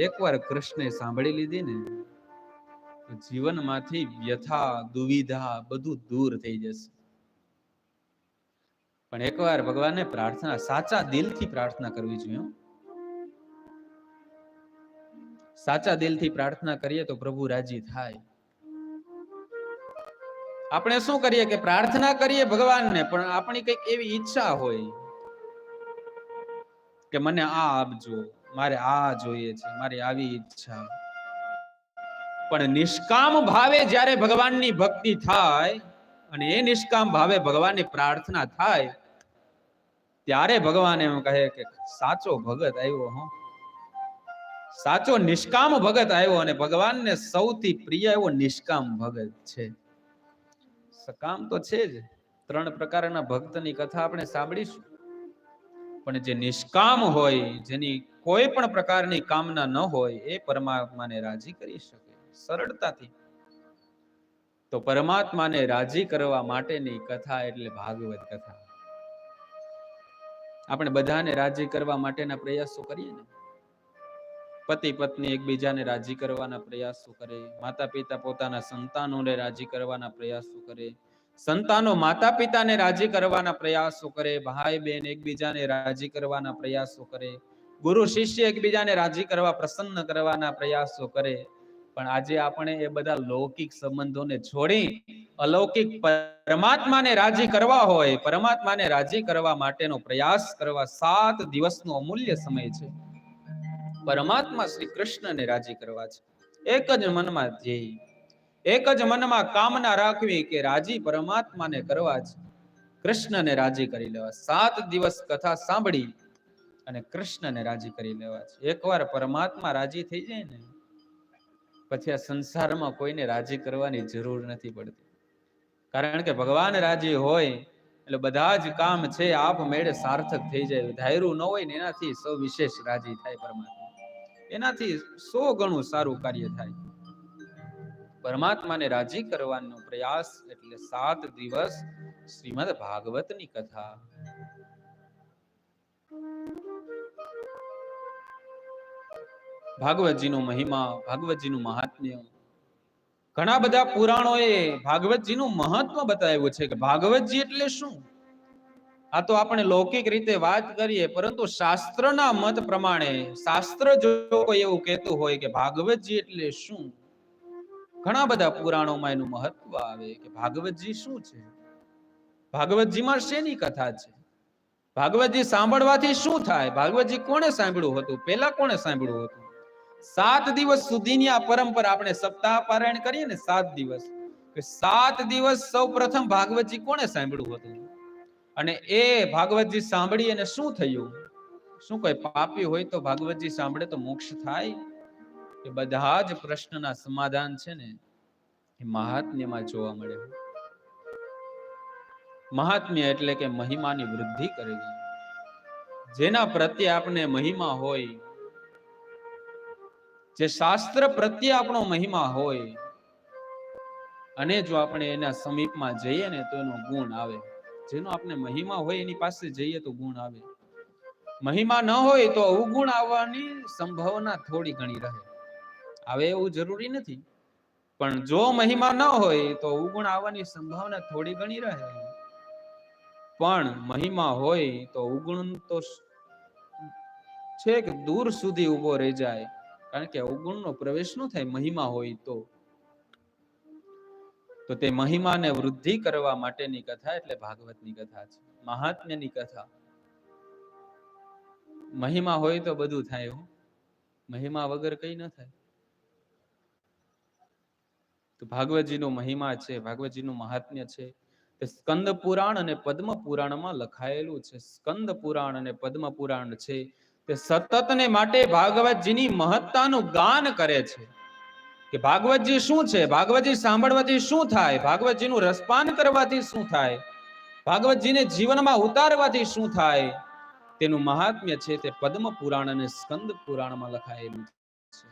એકવાર કૃષ્ણે સાંભળી લીધી ને તો જીવનમાંથી વ્યથા દુવિધા બધું દૂર થઈ જશે. પણ એકવાર ભગવાનને પ્રાર્થના સાચા દિલથી પ્રાર્થના કરવી જોઈએ. સાચા દિલથી પ્રાર્થના કરીએ તો પ્રભુ રાજી થાય. આપણે શું કરીએ કે પ્રાર્થના કરીએ ભગવાનને, પણ આપણી કઈક એવી ઈચ્છા હોય કે મને આ આપજો, મારે આ જોઈએ છે, મારી આવી ઈચ્છા. પણ નિષ્કામ ભાવે જ્યારે ભગવાનની ભક્તિ થાય અને એ નિષ્કામ ભાવે ભગવાનની પ્રાર્થના થાય ત્યારે ભગવાન એમ કહે કે સાચો ભગત આવ્યો. સાચો નિષ્કામ ભગત આવ્યો. અને ભગવાનને સૌથી પ્રિય એવો નિષ્કામ ભગત છે. સકામ તો છે જ, 3 પ્રકારના ભક્તની કથા આપણે સાંભળીશું. પણ જે નિષ્કામ હોય, જેની કોઈ પણ પ્રકારની કામના ન હોય, એ પરમાત્માને રાજી કરી શકે સરળતાથી. તો પરમાત્માને રાજી કરવા માટેની કથા એટલે ભાગવત કથા. આપણે બધાને રાજી કરવા માટેના પ્રયાસો કરીએ ને. પતિ પત્ની એકબીજાને રાજી કરવાના પ્રયાસો કરે, માતા પિતા પોતાના સંતાનોને રાજી કરવાના પ્રયાસો કરે, સંતાનો માતા પિતાને રાજી કરવાના પ્રયાસો કરે, ભાઈ બહેન એકબીજાને રાજી કરવાના પ્રયાસો કરે, ગુરુ શિષ્ય એકબીજાને રાજી કરવા પ્રસન્ન કરવાના પ્રયાસો કરે. પણ આજે આપણે એ બધા લૌકિક સંબંધોને છોડી અલૌકિક પરમાત્માને રાજી કરવા હોય, પરમાત્માને રાજી કરવા માટેનો પ્રયાસ કરવા 7 દિવસનો અમૂલ્ય સમય છે. પરમાત્મા શ્રી કૃષ્ણને રાજી કરવા છે. એક જ મનમાં ધ્યેય, એક જ મનમાં કામના રાખવી કે રાજી પરમાત્માને કરવા છે, કૃષ્ણને રાજી કરી લેવા. 7 દિવસ કથા સાંભળી અને કૃષ્ણને રાજી કરી લેવા છે. એકવાર પરમાત્મા રાજી થઈ જાય ને પછી આ સંસારમાં કોઈને રાજી કરવાની જરૂર નથી પડતી. કારણ કે ભગવાન રાજી હોય એટલે બધા જ કામ છે આપમેળે સાર્થક થઈ જાય. ધાર્યું ન હોય ને એનાથી સૌ વિશેષ રાજી થાય પરમાત્મા. એનાથી 100 ગણું સારું કાર્ય થાય. પરમાત્માને રાજી કરવાનો પ્રયાસ એટલે 7 દિવસ શ્રીમદ ભાગવતની કથા. ભાગવતજીનો મહિમા, ભાગવતજીનું મહાત્મ્ય, ઘણા બધા પુરાણોએ ભાગવતજીનું મહત્વ બતાવ્યું છે કે ભાગવતજી એટલે શું. આ તો આપણે લૌકિક રીતે વાત કરીએ, પરંતુ શાસ્ત્રના મત પ્રમાણે, શાસ્ત્ર જો કોઈ એવું કહેતું હોય કે ભાગવતજી એટલે શું, ઘણા બધા પુરાણોમાં એનું મહત્વ આવે કે ભાગવતજી શું છે, ભાગવતજીમાં શેની કથા છે, ભાગવતજી સાંભળવાથી શું થાય, ભાગવતજી કોણે સાંભળ્યું હતું, પહેલા કોણે સાંભળ્યું હતું. 7 દિવસ સુધીની આ પરંપરા, આપણે સપ્તાહ પારાયણ કરીએ ને 7 દિવસ, કે 7 દિવસ સૌ પ્રથમ ભાગવતજી કોણે સાંભળ્યું હતું, અને એ ભાગવતજી સાંભળી અને શું થયું. શું કોઈ પાપી હોય તો ભાગવતજી સાંભળે તો મોક્ષ થાય? એ બધા જ પ્રશ્નના સમાધાન છે ને એ મહાત્મ્યમાં જોવા મળે. મહાત્મ્ય એટલે કે મહિમાની વૃદ્ધિ કરવી. જેના પ્રત્યે આપણે મહિમા હોય, જે શાસ્ત્ર પ્રત્યે આપણો મહિમા હોય, અને જો આપણે એના સમીપમાં જઈએ ને તો એનો ગુણ આવે. જેનો આપણે મહિમા હોય એની પાસે જઈએ તો ગુણ આવે. મહિમા ન હોય તો અવગુણ આવવાની સંભાવના થોડી ઘણી રહે. આવે એવું જરૂરી નથી, પણ જો મહિમા ન હોય તો અવગુણ આવવાની સંભાવના થોડી ઘણી રહે. પણ મહિમા હોય તો અવગુણ તો છેક દૂર સુધી ઉભો રહી જાય. કારણ કે અવગુણનો પ્રવેશ ન થાય મહિમા હોય તો તે મહિમાને વૃદ્ધિ કરવા માટેની કથા એટલે ભાગવતની કથા છે, મહાત્મ્યની કથા. મહિમા હોય તો બધું થાય, મહિમા વગર કઈ ન થાય. તો ભાગવતજીનો મહિમા છે, ભાગવતજીનું મહાત્મ્ય છે, તે સ્કંદ પુરાણ અને પદ્મ પુરાણમાં લખાયેલું છે. સ્કંદ પુરાણ અને પદ્મ પુરાણ છે તે સતતને માટે ભાગવતજીની મહત્તાનું ગાન કરે છે કે ભાગવતજી શું છે, ભાગવતજી સાંભળવાથી શું થાય, ભાગવતજીનું રસપાન કરવાથી શું થાય, ભાગવતજીને જીવનમાં ઉતારવાથી શું થાય, તેનું મહાત્મ્ય છે તે પદ્મ પુરાણ અને સ્કંદ પુરાણમાં લખાયેલું છે.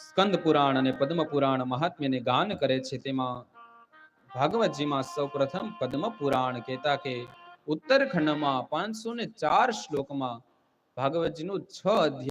સ્કંદ પુરાણ અને પદ્મ પુરાણ મહાત્મ્યને ગાન કરે છે. તેમાં ભાગવતજીમાં સૌપ્રથમ પદ્મ પુરાણ કહેતા કે ઉત્તરખંડમાં 504 શ્લોકમાં ભાગવતજીનું 6 અધ્યાય